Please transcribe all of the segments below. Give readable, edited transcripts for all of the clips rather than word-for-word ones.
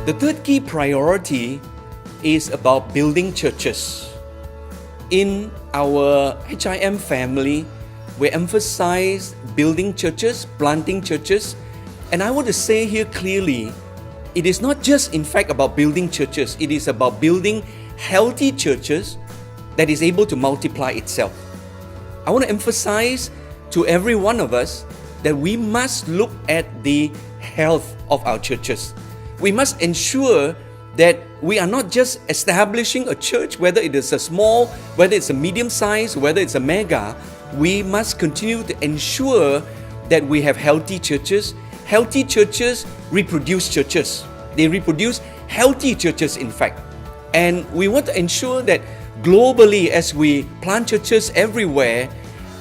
The third key priority is about building churches. In our HIM family, we emphasize building churches, planting churches, and I want to say here clearly, it is not just in fact about building churches, it is about building healthy churches that is able to multiply itself. I want to emphasize to every one of us that we must look at the health of our churches. We must ensure that we are not just establishing a church, whether it is a small, whether it's a medium size, whether it's a mega. We must continue to ensure that we have healthy churches. Healthy churches reproduce churches. They reproduce healthy churches, in fact. And we want to ensure that globally, as we plant churches everywhere,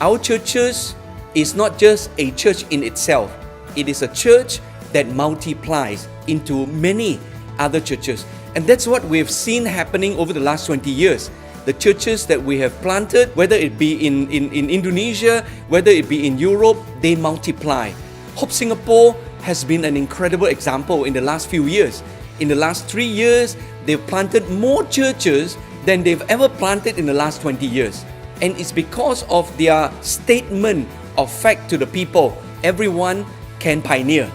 our churches is not just a church in itself. It is a church that multiplies into many other churches. And that's what we've seen happening over the last 20 years. The churches that we have planted, whether it be in Indonesia, whether it be in Europe, they multiply. Hope Singapore has been an incredible example in the last few years. In the last 3 years, they've planted more churches than they've ever planted in the last 20 years. And it's because of their statement of fact to the people. Everyone can pioneer.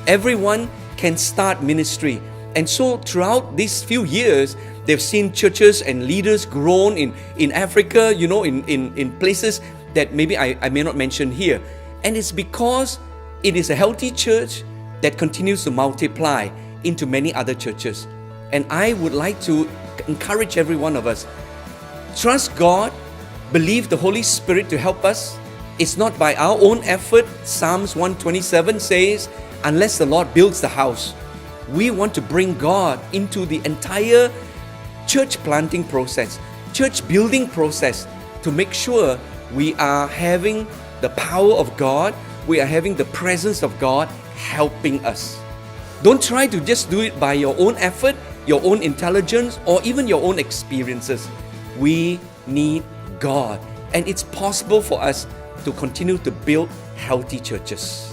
Everyone can start ministry. And so throughout these few years, they've seen churches and leaders grown in Africa, in places that maybe I may not mention here. And it's because it is a healthy church that continues to multiply into many other churches. And I would like to encourage every one of us, trust God, believe the Holy Spirit to help us. It's not by our own effort. Psalms 127 says, unless the Lord builds the house. We want to bring God into the entire church planting process, church building process, to make sure we are having the power of God, we are having the presence of God helping us. Don't try to just do it by your own effort, your own intelligence, or even your own experiences. We need God, and it's possible for us to continue to build healthy churches.